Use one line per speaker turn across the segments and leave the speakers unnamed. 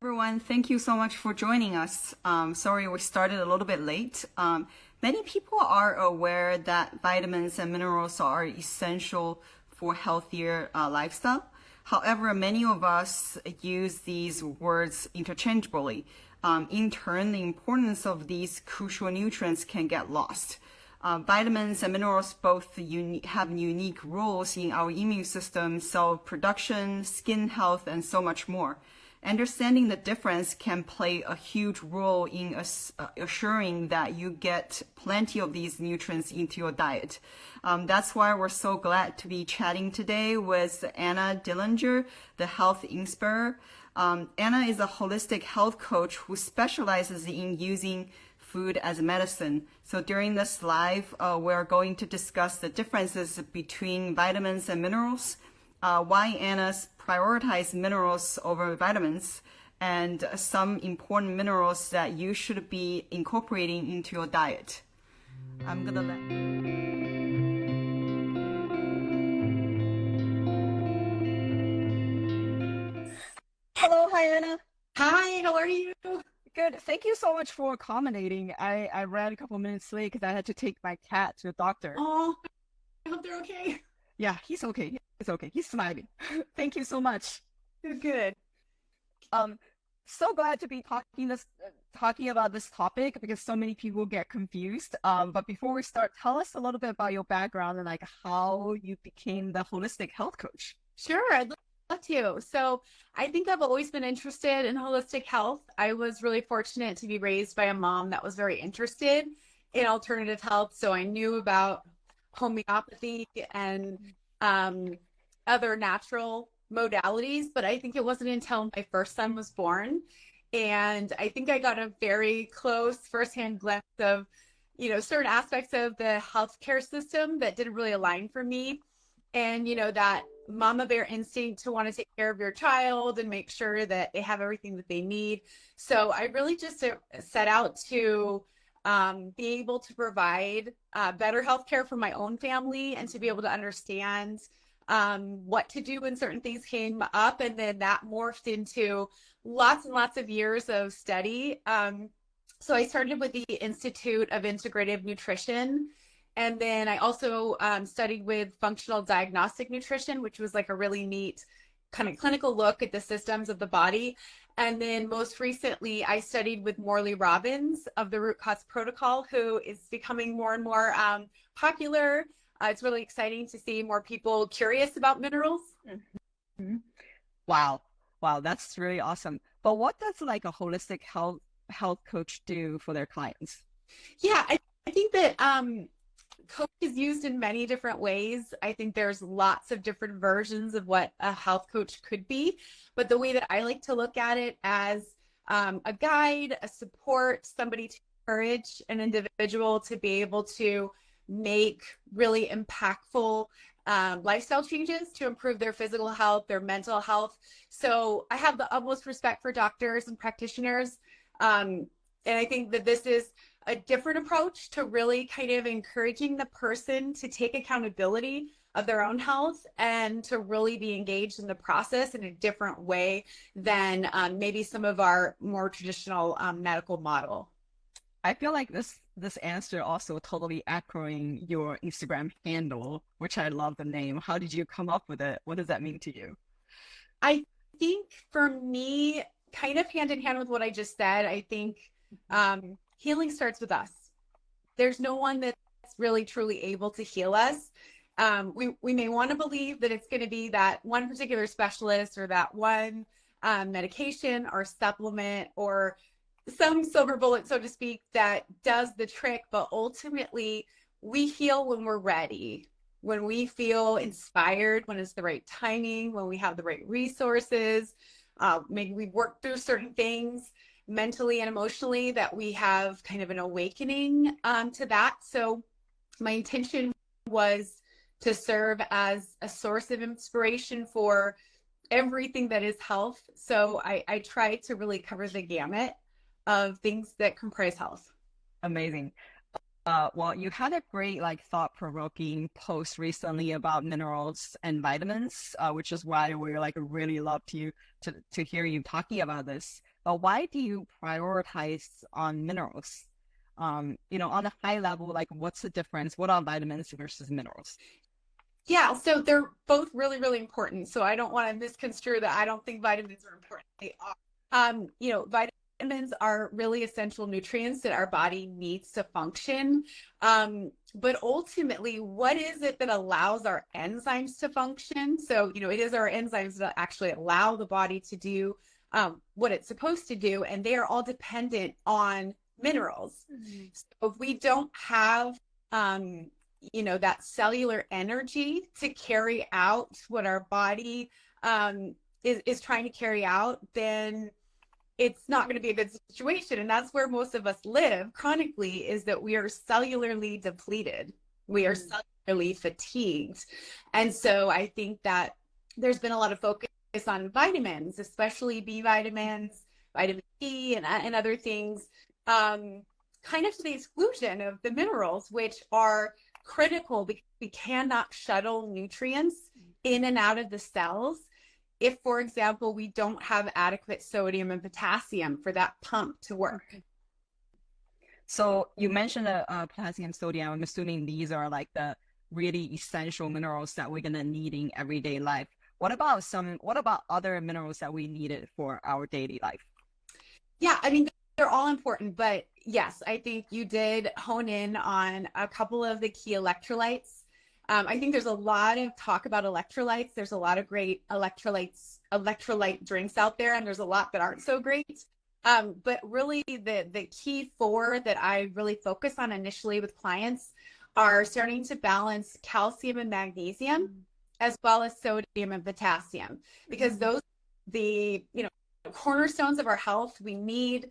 Everyone, thank you so much for joining us. Sorry we started a little bit late. Many people are aware that vitamins and minerals are essential for healthier lifestyle. However, many of us use these words interchangeably. In turn, the importance of these crucial nutrients can get lost. Vitamins and minerals both have unique roles in our immune system, cell production, skin health, and so much more. Understanding the difference can play a huge role in assuring that you get plenty of these nutrients into your diet. That's why we're so glad to be chatting today with Anna Dillinger, the health inspirer. Anna is a holistic health coach who specializes in using food as medicine. So during this live, we're going to discuss the differences between vitamins and minerals, why Anna's prioritize minerals over vitamins, and some important minerals that you should be incorporating into your diet. I'm gonna let. Hello, hi Anna.
Hi, how are you?
Good. Thank you so much for accommodating. I ran a couple minutes late because I had to take my cat to the doctor.
Oh, I hope they're okay.
Yeah, he's okay. He's okay. He's smiling. Thank you so much.
Good, good.
Um, so glad to be talking about this topic because so many people get confused. But before we start, tell us a little bit about your background and like how you became the holistic health coach.
Sure, I'd love to. So, I think I've always been interested in holistic health. I was really fortunate to be raised by a mom that was very interested in alternative health. So, I knew about homeopathy and um, other natural modalities, but I think it wasn't until my first son was born. And I think I got a very close firsthand glimpse of, certain aspects of the healthcare system that didn't really align for me. And, that mama bear instinct to want to take care of your child and make sure that they have everything that they need. So I really just set out to be able to provide better healthcare for my own family and to be able to understand what to do when certain things came up. And then that morphed into lots and lots of years of study. So I started with the Institute of Integrative Nutrition. And then I also studied with functional diagnostic nutrition, which was like a really neat kind of clinical look at the systems of the body. And then most recently, I studied with Morley Robbins of the Root Cause Protocol, who is becoming more and more popular. It's really exciting to see more people curious about minerals.
Mhm. Wow. Wow, that's really awesome. But what does like a holistic health coach do for their clients?
Yeah, I think that coach is used in many different ways. I think there's lots of different versions of what a health coach could be, but the way that I like to look at it as a guide, a support, somebody to encourage an individual to be able to make really impactful lifestyle changes to improve their physical health, their mental health. So I have the utmost respect for doctors and practitioners. And I think that this is a different approach to really kind of encouraging the person to take accountability of their own health and to really be engaged in the process in a different way than maybe some of our more traditional medical model.
I feel like this answer also totally echoing your Instagram handle, which I love the name. How did you come up with it? What does that mean to you?
I think for me, kind of hand in hand with what I just said, I think healing starts with us. There's no one that's really truly able to heal us. We may want to believe that it's going to be that one particular specialist or that one medication or supplement or some silver bullet, so to speak, that does the trick. But ultimately, we heal when we're ready, when we feel inspired, when it's the right timing, when we have the right resources. Maybe we work through certain things mentally and emotionally that we have kind of an awakening to that. So my intention was to serve as a source of inspiration for everything that is health. So I try to really cover the gamut of things that comprise health.
Amazing. Well, you had a great like thought-provoking post recently about minerals and vitamins, which is why we like really love to hear you talking about this. But why do you prioritize on minerals? On a high level, like what's the difference? What are vitamins versus minerals?
Yeah, so they're both really, really important. So I don't want to misconstrue that I don't think vitamins are important. They are. Vitamins are really essential nutrients that our body needs to function. But ultimately, what is it that allows our enzymes to function? So, it is our enzymes that actually allow the body to do what it's supposed to do, and they are all dependent on minerals. Mm-hmm. So if we don't have that cellular energy to carry out what our body is trying to carry out, then it's not going to be a good situation. And that's where most of us live chronically, is that we are cellularly depleted. We are cellularly fatigued. And so I think that there's been a lot of focus on vitamins, especially B vitamins, vitamin E, and other things, kind of to the exclusion of the minerals, which are critical because we cannot shuttle nutrients in and out of the cells if, for example, we don't have adequate sodium and potassium for that pump to work.
So you mentioned potassium, sodium. I'm assuming these are like the really essential minerals that we're gonna need in everyday life. What about other minerals that we needed for our daily life?
Yeah, I mean, they're all important, but yes, I think you did hone in on a couple of the key electrolytes. I think there's a lot of talk about electrolytes. There's a lot of great electrolyte drinks out there, and there's a lot that aren't so great. But really the key four that I really focus on initially with clients are starting to balance calcium and magnesium, as well as sodium and potassium, because those the cornerstones of our health. We need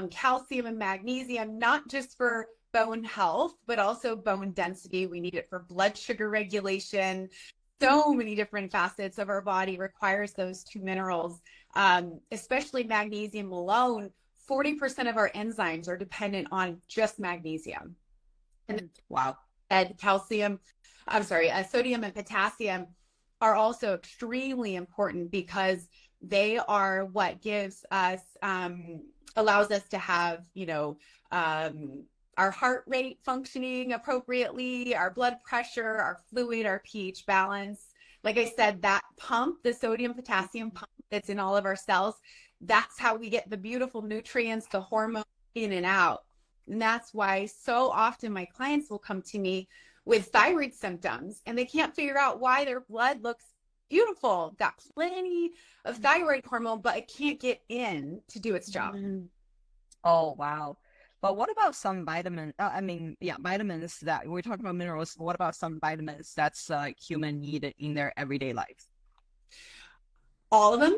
calcium and magnesium, not just for bone health, but also bone density. We need it for blood sugar regulation. So many different facets of our body requires those two minerals, especially magnesium alone. 40% of our enzymes are dependent on just magnesium. And
wow.
And sodium and potassium are also extremely important because they are what allows us to have, our heart rate functioning appropriately, our blood pressure, our fluid, our pH balance. Like I said, that pump, the sodium potassium pump that's in all of our cells, that's how we get the beautiful nutrients, the hormones in and out. And that's why so often my clients will come to me with thyroid symptoms and they can't figure out why their blood looks beautiful, got plenty of thyroid hormone, but it can't get in to do its job.
Oh, wow. But what about some vitamins? Vitamins that we're talking about minerals. What about some vitamins that's human need in their everyday life?
All of them.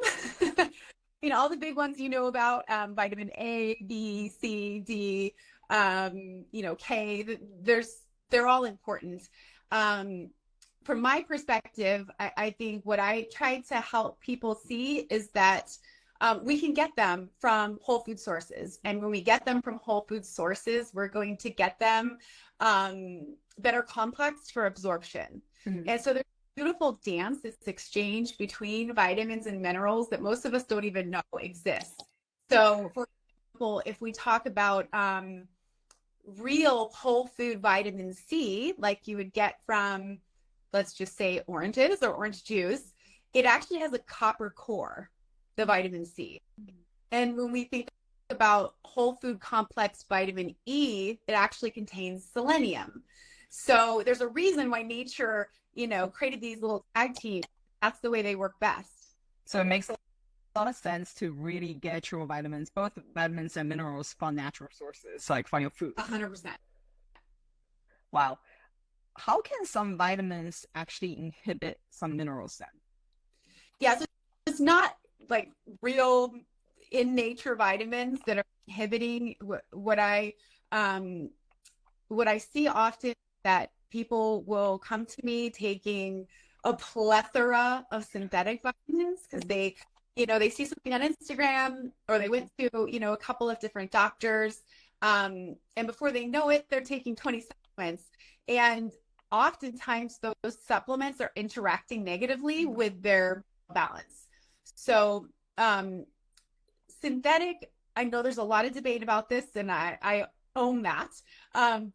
All the big ones about, vitamin A, B, C, D, K. They're all important. From my perspective, I think what I try to help people see is that we can get them from whole food sources. And when we get them from whole food sources, we're going to get them that are complex for absorption. Mm-hmm. And so there's a beautiful dance, this exchange between vitamins and minerals that most of us don't even know exists. So for example, if we talk about real whole food vitamin C, like you would get from, let's just say, oranges or orange juice, it actually has a copper core, the vitamin C. And when we think about whole food complex vitamin E, it actually contains selenium. So there's a reason why nature, created these little tag teams. That's the way they work best.
So it makes a lot of sense to really get your vitamins, both vitamins and minerals, from natural sources, like from your food.
100%.
Wow. How can some vitamins actually inhibit some minerals then?
Yeah, so it's not like real in nature vitamins that are inhibiting what I see often, that people will come to me taking a plethora of synthetic vitamins because they see something on Instagram, or they went to, a couple of different doctors, And before they know it, they're taking 20 supplements. And oftentimes those supplements are interacting negatively with their balance. So synthetic, I know there's a lot of debate about this, and I own that.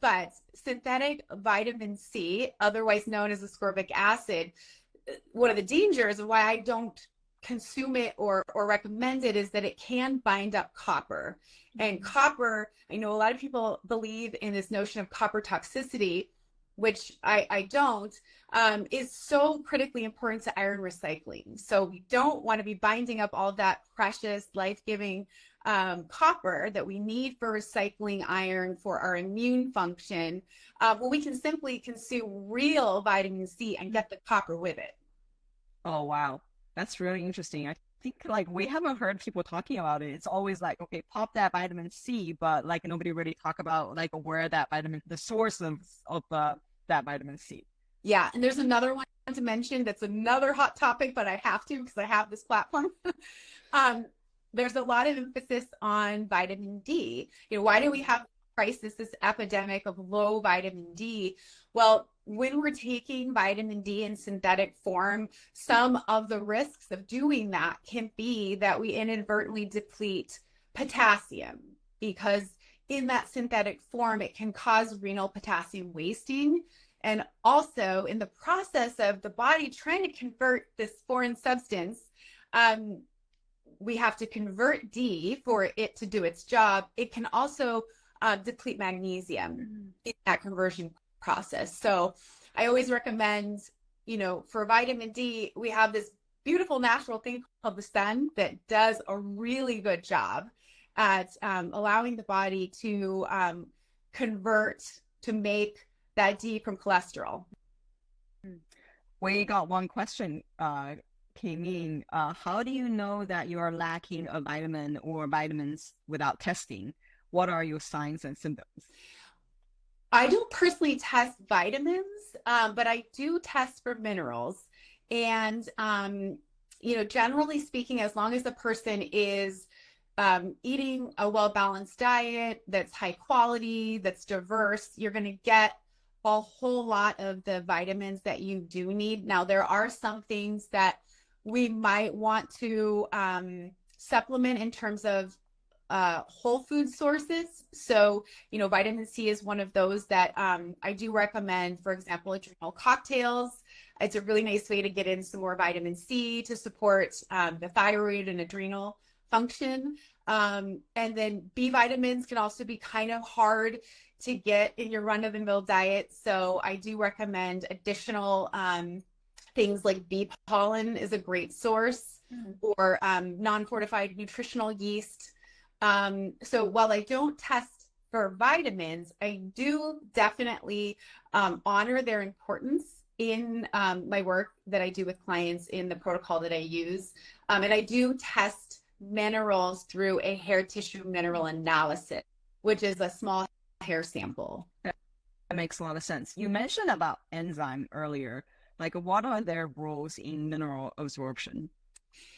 But synthetic vitamin C, otherwise known as ascorbic acid, one of the dangers of why I don't consume it or recommend it is that it can bind up copper. And copper, I know a lot of people believe in this notion of copper toxicity, which I don't, is so critically important to iron recycling. So we don't want to be binding up all that precious, life-giving copper that we need for recycling iron for our immune function. Well, we can simply consume real vitamin C and get the copper with it.
Oh, wow. That's really interesting. I think like we haven't heard people talking about it. It's always like, okay, pop that vitamin C, but like nobody really talk about like where that vitamin, the source of that vitamin C.
Yeah, and there's another one to mention that's another hot topic, but I have to because I have this platform. There's a lot of emphasis on vitamin D. You know, why do we have crisis, this epidemic of low vitamin D? Well, when we're taking vitamin D in synthetic form, some of the risks of doing that can be that we inadvertently deplete potassium, because in that synthetic form, it can cause renal potassium wasting. And also in the process of the body trying to convert this foreign substance, we have to convert D for it to do its job. It can also deplete magnesium in that conversion process. So I always recommend, you know, for vitamin D, we have this beautiful natural thing called the sun that does a really good job at allowing the body to convert, to make that D from cholesterol.
We got one question came in. How do you know that you are lacking a vitamin or vitamins without testing? What are your signs and symptoms?
I don't personally test vitamins, but I do test for minerals. And, you know, generally speaking, as long as the person is eating a well-balanced diet that's high quality, that's diverse, you're going to get a whole lot of the vitamins that you do need. Now, there are some things that we might want to supplement in terms of whole food sources. So, you know, vitamin C is one of those that I do recommend, for example, adrenal cocktails. It's a really nice way to get in some more vitamin C to support the thyroid and adrenal function. And then B vitamins can also be kind of hard to get in your run-of-the-mill diet. So I do recommend additional things like bee pollen is a great source, or non-fortified nutritional yeast. So while I don't test for vitamins, I do definitely honor their importance in my work that I do with clients in the protocol that I use. And I do test minerals through a hair tissue mineral analysis, which is a small hair sample.
That makes a lot of sense. You mentioned about enzyme earlier. Like, what are their roles in mineral absorption?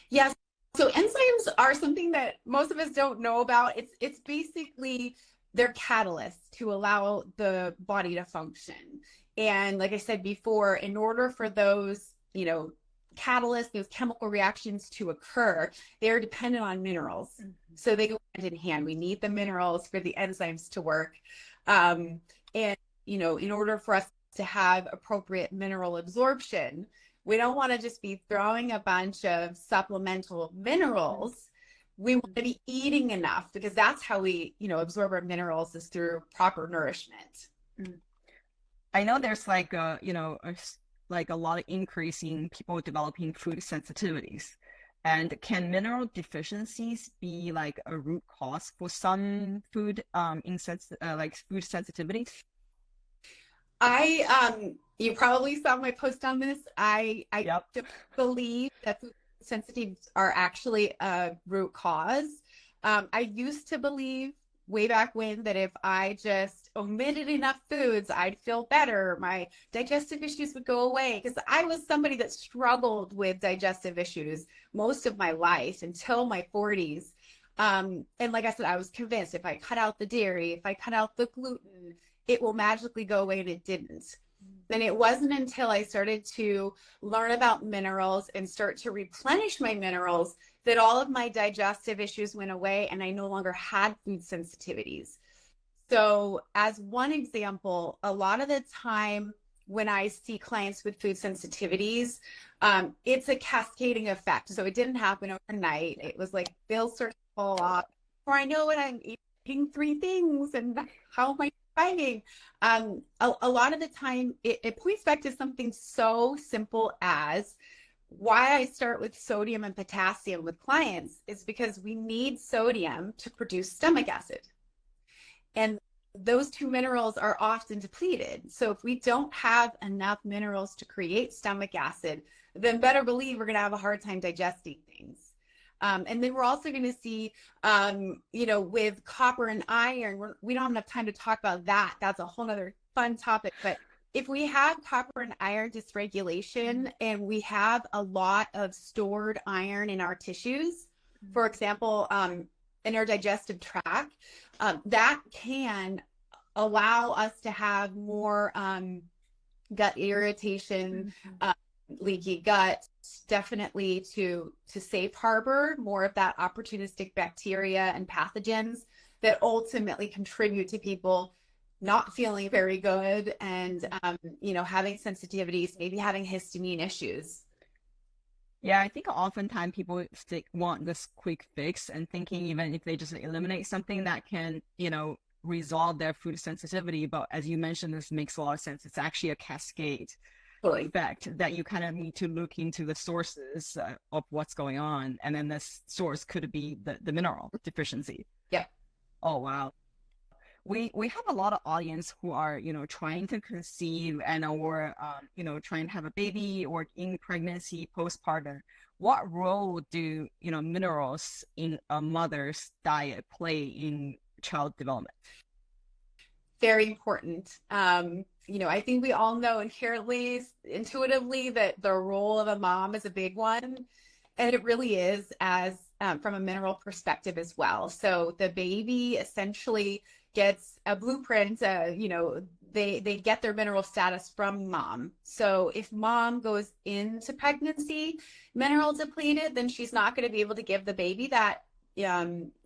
Yes. So enzymes are something that most of us don't know about. It's basically they're catalysts to allow the body to function. And like I said before, in order for those, you know, catalysts, those chemical reactions to occur, they're dependent on minerals. So they go hand in hand. We need the minerals for the enzymes to work. And, you know, in order for us to have appropriate mineral absorption, we don't want to just be throwing a bunch of supplemental minerals. We want to be eating enough, because that's how we, you know, absorb our minerals, is through proper nourishment.
I know there's like you know, like a lot of increase in people developing food sensitivities. And can mineral deficiencies be like a root cause for some food like food sensitivities?
You probably saw my post on this. I
Yep.
don't believe that food sensitivities are actually a root cause. I used to believe way back when that if I just omitted enough foods, I'd feel better. My digestive issues would go away, because I was somebody that struggled with digestive issues most of my life until my 40s. And like I said, I was convinced if I cut out the dairy, if I cut out the gluten, it will magically go away, and it didn't. And it wasn't until I started to learn about minerals and start to replenish my minerals that all of my digestive issues went away and I no longer had food sensitivities. So, as one example, a lot of the time when I see clients with food sensitivities, it's a cascading effect. So, it didn't happen overnight. It was like bills start to fall off, or I know when I'm eating three things, and how am I fighting? A lot of the time, it points back to something so simple as why I start with sodium and potassium with clients is because we need sodium to produce stomach acid. And those two minerals are often depleted. So if we don't have enough minerals to create stomach acid, then better believe we're going to have a hard time digesting things. And then we're also going to see, with copper and iron, we don't have enough time to talk about that. That's a whole other fun topic. But if we have copper and iron dysregulation and we have a lot of stored iron in our tissues, for example, in our digestive tract, that can allow us to have more gut irritation, leaky gut, definitely to safe harbor more of that opportunistic bacteria and pathogens that ultimately contribute to people not feeling very good and having sensitivities, maybe having histamine issues.
Yeah, I think oftentimes people want this quick fix and thinking even if they just eliminate something that can, resolve their food sensitivity. But as you mentioned, this makes a lot of sense. It's actually a cascade effect that you kind of need to look into the sources of what's going on. And then this source could be the mineral deficiency.
Yeah.
Oh, wow. We have a lot of audience who are, trying to conceive and or, trying to have a baby or in pregnancy, postpartum. What role do, minerals in a mother's diet play in child development?
Very important. I think we all know intuitively that the role of a mom is a big one. And it really is from a mineral perspective as well. So the baby essentially gets a blueprint, they get their mineral status from mom. So if mom goes into pregnancy mineral depleted, then she's not going to be able to give the baby that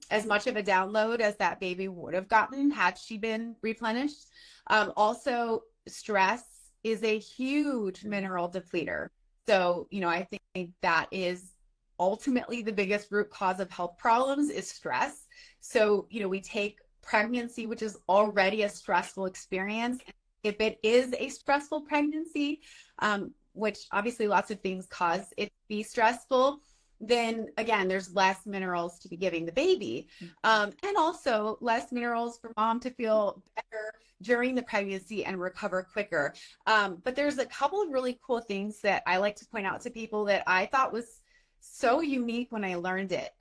as much of a download as that baby would have gotten had she been replenished. Also, stress is a huge mineral depleter. So, I think that is ultimately the biggest root cause of health problems is stress. So, we take pregnancy, which is already a stressful experience. If it is a stressful pregnancy, which obviously lots of things cause it to be stressful, then again, there's less minerals to be giving the baby. And also less minerals for mom to feel better during the pregnancy and recover quicker. But there's a couple of really cool things that I like to point out to people that I thought was so unique when I learned it.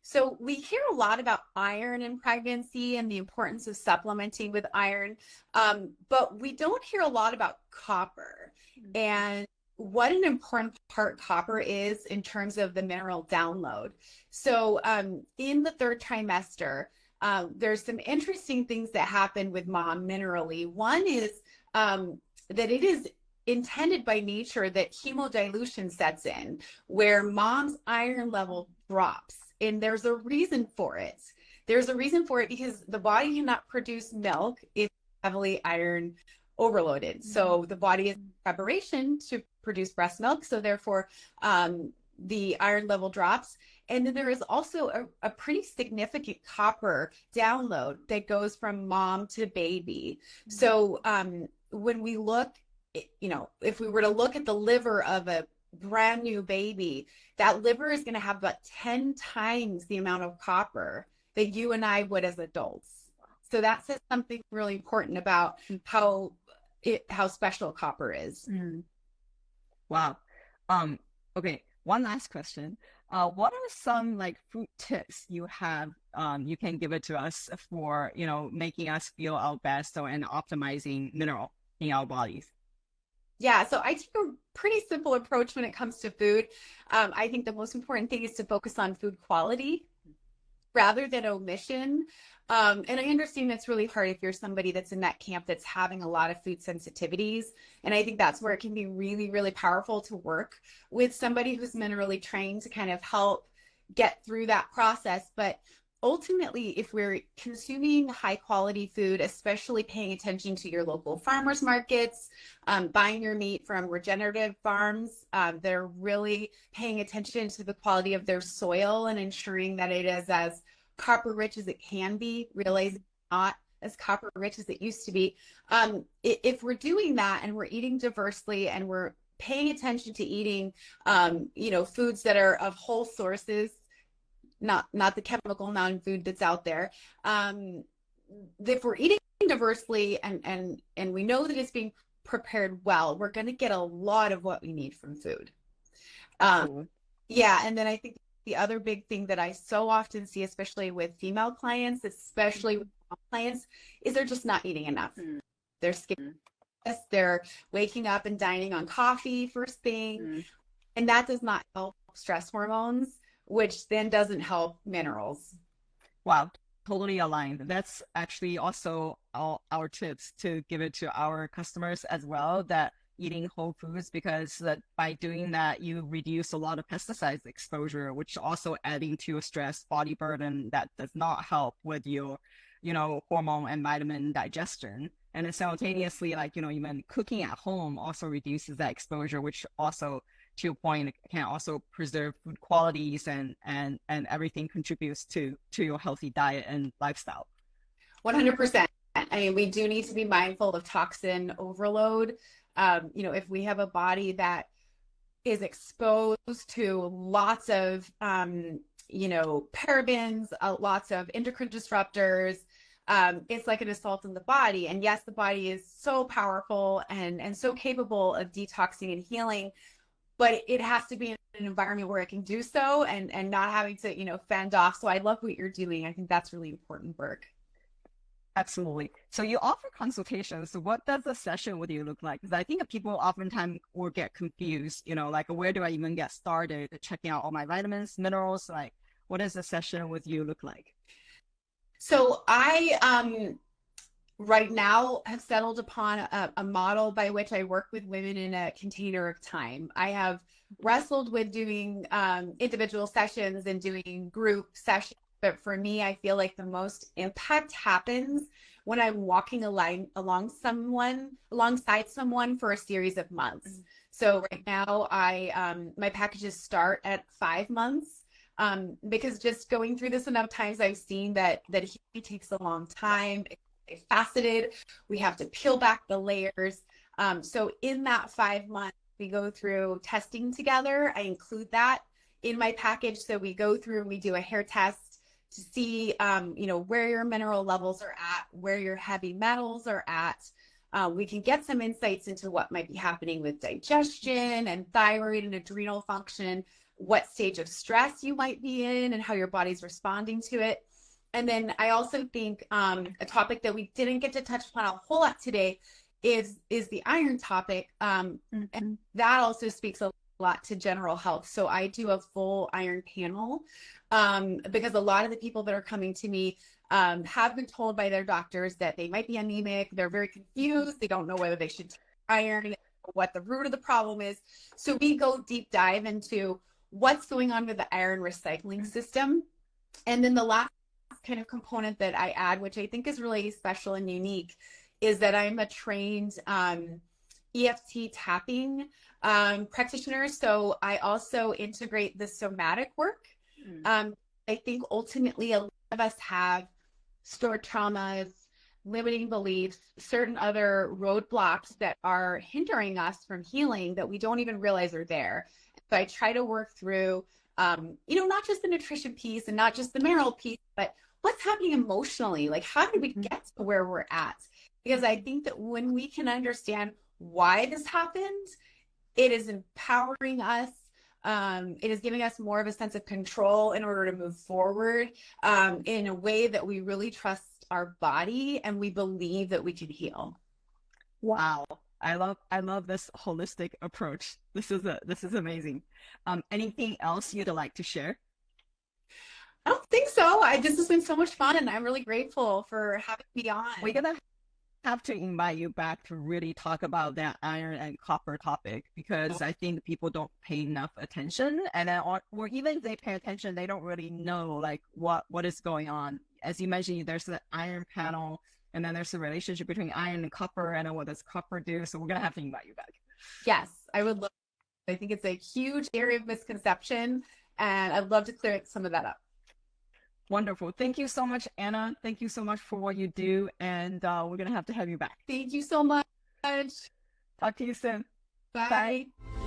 So we hear a lot about iron in pregnancy and the importance of supplementing with iron, but we don't hear a lot about copper and what an important part copper is in terms of the mineral download. So in the third trimester, there's some interesting things that happen with mom minerally. One is that it is intended by nature that hemodilution sets in, where mom's iron level drops. And there's a reason for it. There's a reason for it because the body cannot produce milk if heavily iron overloaded. So the body is in preparation to produce breast milk. So therefore, the iron level drops. And then there is also a pretty significant copper download that goes from mom to baby. So when we look, if we were to look at the liver of a brand new baby, that liver is going to have about 10 times the amount of copper that you and I would as adults. So that says something really important about how special copper is.
Wow. Okay, one last question. What are some food tips you have you can give it to us for, making us feel our best and optimizing mineral in our bodies?
Yeah, so I take a pretty simple approach when it comes to food. I think the most important thing is to focus on food quality. rather than omission. And I understand that's really hard if you're somebody that's in that camp that's having a lot of food sensitivities. And I think that's where it can be really, really powerful to work with somebody who's minerally trained to kind of help get through that process. But ultimately, if we're consuming high quality food, especially paying attention to your local farmers markets, buying your meat from regenerative farms, they're really paying attention to the quality of their soil and ensuring that it is as copper rich as it can be, realizing it's not as copper rich as it used to be. If we're doing that and we're eating diversely and we're paying attention to eating, foods that are of whole sources, not the chemical non-food that's out there. If we're eating diversely and we know that it's being prepared well, we're going to get a lot of what we need from food. Yeah, and then I think the other big thing that I so often see, especially with female clients, especially with clients, is they're just not eating enough. They're skipping. They're waking up and dining on coffee first thing, and that does not help stress hormones, which then doesn't help minerals.
Wow, totally aligned. That's actually also our tips to give it to our customers as well, that eating whole foods, because that by doing that, you reduce a lot of pesticides exposure, which also adding to a stress body burden that does not help with your, hormone and vitamin digestion. And then simultaneously, even cooking at home also reduces that exposure, which also, to your point, can also preserve food qualities and everything contributes to your healthy diet and lifestyle.
100%. I mean, we do need to be mindful of toxin overload. If we have a body that is exposed to lots of, parabens, lots of endocrine disruptors, it's like an assault on the body. And yes, the body is so powerful and so capable of detoxing and healing, but it has to be in an environment where it can do so and not having to, fend off. So I love what you're doing. I think that's really important work.
Absolutely. So you offer consultations. So what does a session with you look like? Because I think people oftentimes will get confused, where do I even get started checking out all my vitamins, minerals? Like, what does a session with you look like?
So I right now have settled upon a model by which I work with women in a container of time. I have wrestled with doing individual sessions and doing group sessions. But for me, I feel like the most impact happens when I'm walking alongside someone for a series of months. So right now, my packages start at 5 months, because just going through this enough times, I've seen that healing takes a long time. It's faceted. We have to peel back the layers. So in that 5 months, we go through testing together. I include that in my package. So we go through and we do a hair test to see, where your mineral levels are at, where your heavy metals are at. We can get some insights into what might be happening with digestion and thyroid and adrenal function, what stage of stress you might be in and how your body's responding to it. And then I also think a topic that we didn't get to touch upon a whole lot today is the iron topic. And that also speaks a lot to general health. So I do a full iron panel, because a lot of the people that are coming to me have been told by their doctors that they might be anemic. They're very confused. They don't know whether they should take iron, what the root of the problem is. So we go deep dive into what's going on with the iron recycling system. And then the last kind of component that I add, which I think is really special and unique, is that I'm a trained EFT tapping practitioner. So I also integrate the somatic work. I think ultimately a lot of us have stored traumas, limiting beliefs, certain other roadblocks that are hindering us from healing that we don't even realize are there. So I try to work through, not just the nutrition piece and not just the mineral piece, but what's happening emotionally? Like, how did we get to where we're at? Because I think that when we can understand why this happened, it is empowering us. It is giving us more of a sense of control in order to move forward in a way that we really trust our body and we believe that we can heal.
Wow. I love this holistic approach. This is amazing. Anything else you'd like to share?
I don't think so. This has been so much fun, and I'm really grateful for having me on.
We're gonna have to invite you back to really talk about that iron and copper topic, because I think people don't pay enough attention, and then, or even if they pay attention, they don't really know like what is going on. As you mentioned, there's the iron panel, and then there's the relationship between iron and copper, and then what does copper do? So we're gonna have to invite you back.
Yes, I would love. I think it's a huge area of misconception, and I'd love to clear some of that up.
Wonderful. Thank you so much, Anna. Thank you so much for what you do, and we're gonna have to have you back.
Thank you so much.
Talk to you soon.
Bye.
Bye.